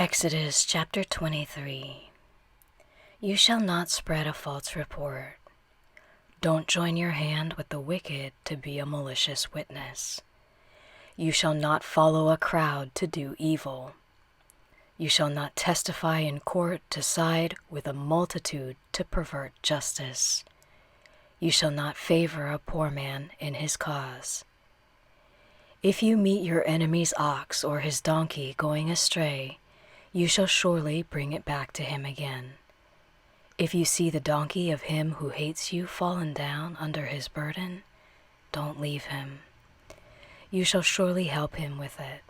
Exodus chapter 23. You shall not spread a false report. Don't join your hand with the wicked to be a malicious witness. You shall not follow a crowd to do evil. You shall not testify in court to side with a multitude to pervert justice. You shall not favor a poor man in his cause. If you meet your enemy's ox or his donkey going astray, you shall surely bring it back to him again. If you see the donkey of him who hates you fallen down under his burden, don't leave him. You shall surely help him with it.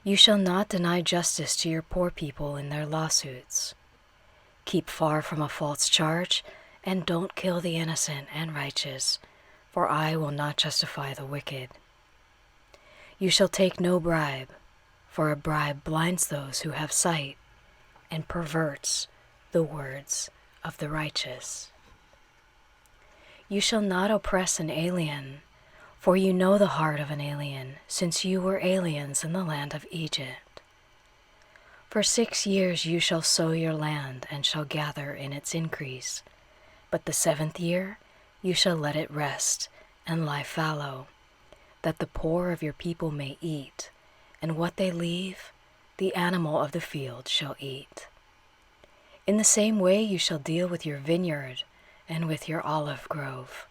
You shall not deny justice to your poor people in their lawsuits. Keep far from a false charge, and don't kill the innocent and righteous, for I will not justify the wicked. You shall take no bribe, for a bribe blinds those who have sight and perverts the words of the righteous. You shall not oppress an alien, for you know the heart of an alien, since you were aliens in the land of Egypt. For 6 years you shall sow your land and shall gather in its increase, but the 7th year you shall let it rest and lie fallow, that the poor of your people may eat, and what they leave, the animal of the field shall eat. In the same way you shall deal with your vineyard and with your olive grove.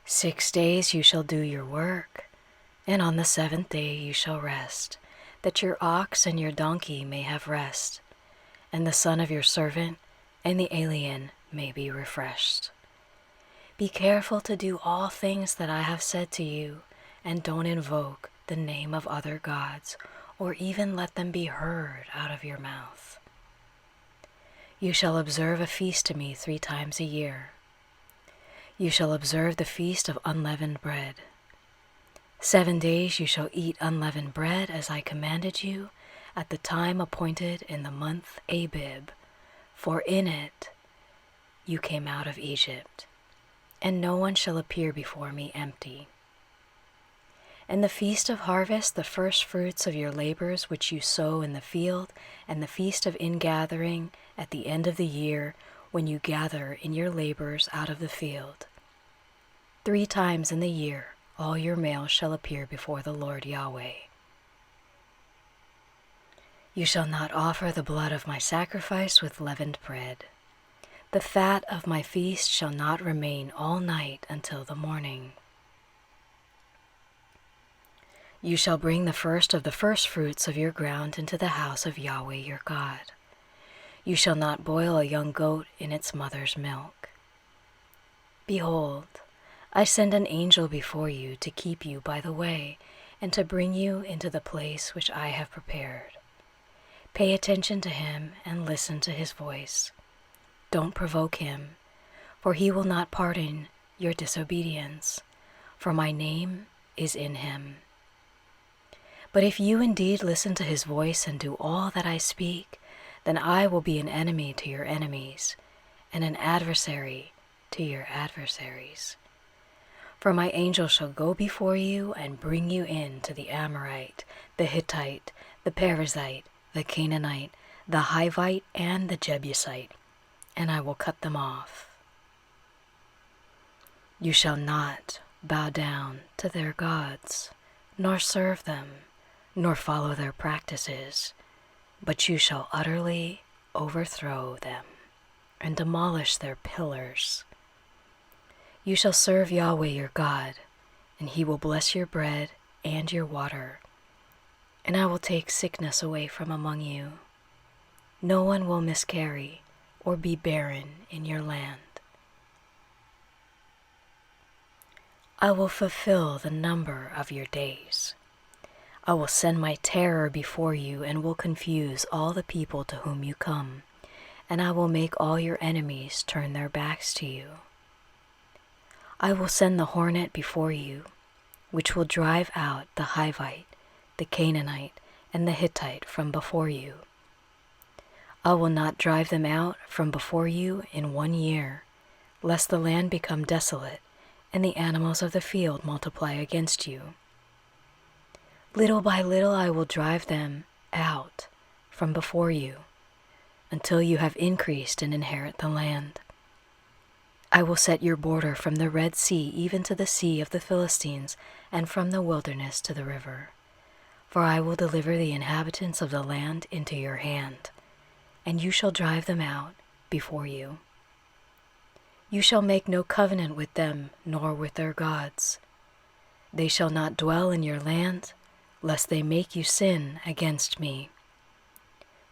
6 days you shall do your work, and on the 7th day you shall rest, that your ox and your donkey may have rest, and the son of your servant and the alien may be refreshed. Be careful to do all things that I have said to you, and don't invoke the name of other gods, or even let them be heard out of your mouth. You shall observe a feast to me 3 times a year. You shall observe the feast of unleavened bread. 7 days you shall eat unleavened bread as I commanded you, at the time appointed in the month Abib, for in it you came out of Egypt, and no one shall appear before me empty. And the feast of harvest, the first fruits of your labors which you sow in the field, and the feast of ingathering at the end of the year, when you gather in your labors out of the field. 3 times in the year all your males shall appear before the Lord Yahweh. You shall not offer the blood of my sacrifice with leavened bread. The fat of my feast shall not remain all night until the morning. You shall bring the first of the firstfruits of your ground into the house of Yahweh your God. You shall not boil a young goat in its mother's milk. Behold, I send an angel before you to keep you by the way, and to bring you into the place which I have prepared. Pay attention to him and listen to his voice. Don't provoke him, for he will not pardon your disobedience, for my name is in him. But if you indeed listen to his voice and do all that I speak, then I will be an enemy to your enemies, and an adversary to your adversaries. For my angel shall go before you and bring you in to the Amorite, the Hittite, the Perizzite, the Canaanite, the Hivite, and the Jebusite, and I will cut them off. You shall not bow down to their gods, nor serve them, nor follow their practices, but you shall utterly overthrow them and demolish their pillars. You shall serve Yahweh your God, and he will bless your bread and your water, and I will take sickness away from among you. No one will miscarry or be barren in your land. I will fulfill the number of your days. I will send my terror before you and will confuse all the people to whom you come, and I will make all your enemies turn their backs to you. I will send the hornet before you, which will drive out the Hivite, the Canaanite, and the Hittite from before you. I will not drive them out from before you in 1 year, lest the land become desolate and the animals of the field multiply against you. Little by little I will drive them out from before you, until you have increased and inherit the land. I will set your border from the Red Sea even to the sea of the Philistines, and from the wilderness to the river. For I will deliver the inhabitants of the land into your hand, and you shall drive them out before you. You shall make no covenant with them, nor with their gods. They shall not dwell in your land, lest they make you sin against me.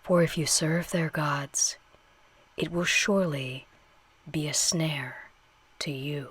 For if you serve their gods, it will surely be a snare to you.